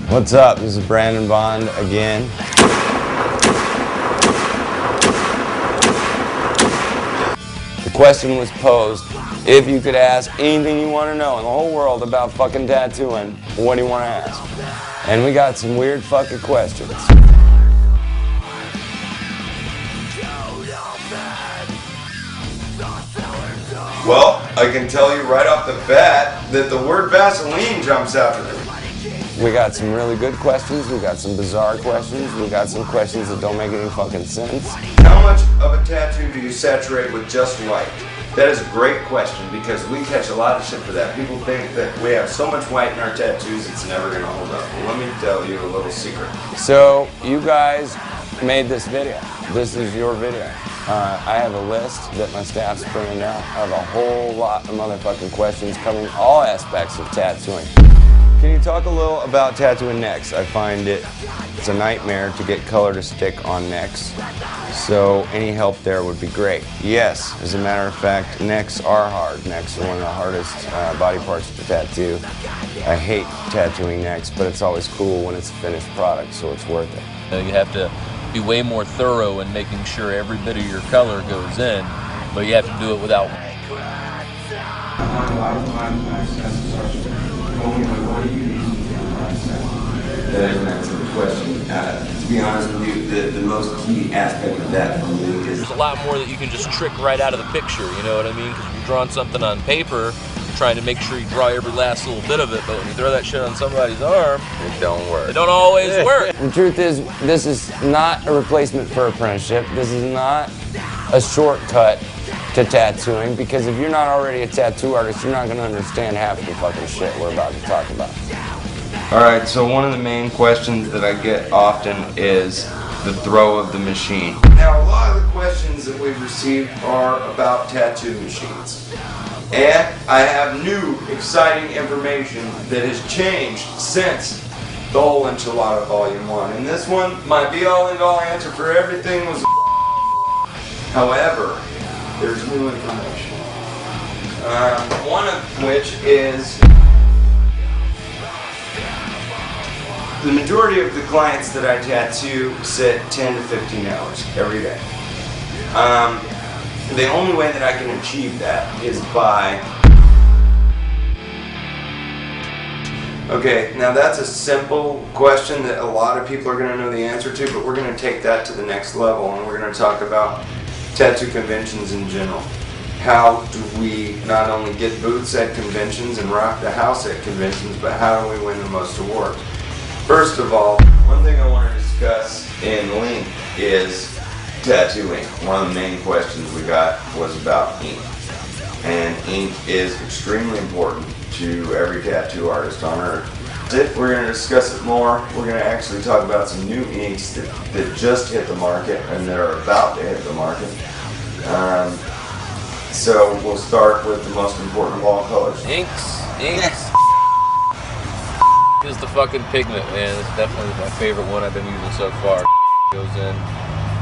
What's up? This is Brandon Bond again. The question was posed, if you could ask anything you want to know in the whole world about fucking tattooing, what do you want to ask? And we got some weird fucking questions. Well, I can tell you right off the bat that the word Vaseline jumps out to me. We got some really good questions, we got some bizarre questions, we got some questions that don't make any fucking sense. How much of a tattoo do you saturate with just white? That is a great question because we catch a lot of shit for that. People think that we have so much white in our tattoos it's never going to hold up. Well, let me tell you a little secret. So, you guys made this video. This is your video. I have a list that my staff's printing out. I have a whole lot of motherfucking questions covering all aspects of tattooing. Can you talk a little about tattooing necks? I find it's a nightmare to get color to stick on necks. So any help there would be great. Yes, as a matter of fact, necks are hard. Necks are one of the hardest body parts to tattoo. I hate tattooing necks, but it's always cool when it's a finished product, so it's worth it. You have to be way more thorough in making sure every bit of your color goes in, but you have to do it without. That is an excellent question. To be honest with you, the most key aspect of that for me is... There's a lot more that you can just trick right out of the picture, you know what I mean? Because if you're drawing something on paper, you're trying to make sure you draw every last little bit of it, but when you throw that shit on somebody's arm, it don't work. It don't always work. The truth is, this is not a replacement for apprenticeship. This is not a shortcut to tattooing, because if you're not already a tattoo artist, you're not going to understand half the fucking shit we're about to talk about. Alright, so one of the main questions that I get often is the throw of the machine. Now, a lot of the questions that we've received are about tattoo machines. And I have new, exciting information that has changed since the whole Enchilada Volume 1. And this one might be all-in-all answer for everything was however, there's new information. One of which is the majority of the clients that I tattoo sit 10 to 15 hours every day. The only way that I can achieve that is by... Okay, now that's a simple question that a lot of people are going to know the answer to, but we're going to take that to the next level and we're going to talk about tattoo conventions in general. How do we not only get booths at conventions and rock the house at conventions, but how do we win the most awards? First of all, one thing I want to discuss in length is tattoo ink. One of the main questions we got was about ink. And ink is extremely important to every tattoo artist on earth. We're going to discuss it more. We're going to actually talk about some new inks that just hit the market and that are about to hit the market. So we'll start with the most important of all colors. Inks is the fucking pigment, man. It's definitely my favorite one I've been using so far. Goes in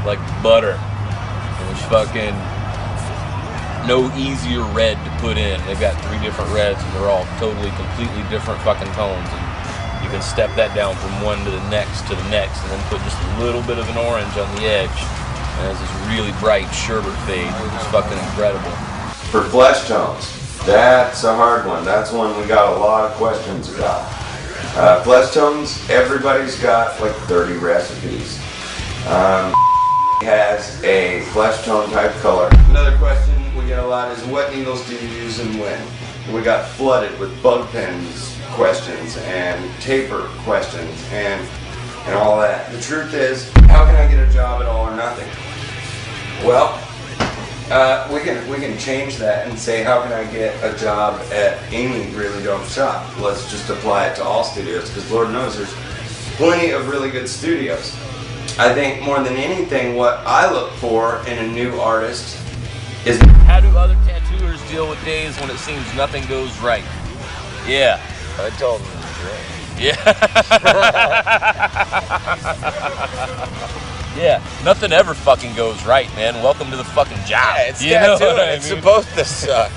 like butter. And there's fucking no easier red to put in. They've got 3 different reds and they're all totally, completely different fucking tones. And you can step that down from one to the next and then put just a little bit of an orange on the edge. And it's this really bright sherbet fade. It's fucking incredible. For flesh tones, that's a hard one. That's one we got a lot of questions about. Flesh tones, everybody's got like 30 recipes. Has a flesh tone type color. Another question we get a lot is what needles do you use and when? We got flooded with bug pens questions and taper questions and all that. The truth is, how can I get a job at all or nothing? Well, we can change that and say, how can I get a job at any really dope shop? Let's just apply it to all studios, because Lord knows there's plenty of really good studios. I think more than anything, what I look for in a new artist is... How do other tattooers deal with days when it seems nothing goes right? Yeah. I told them it was right. Yeah. Yeah, nothing ever fucking goes right, man. Welcome to the fucking job. Yeah, it's tattooing. It's supposed to suck.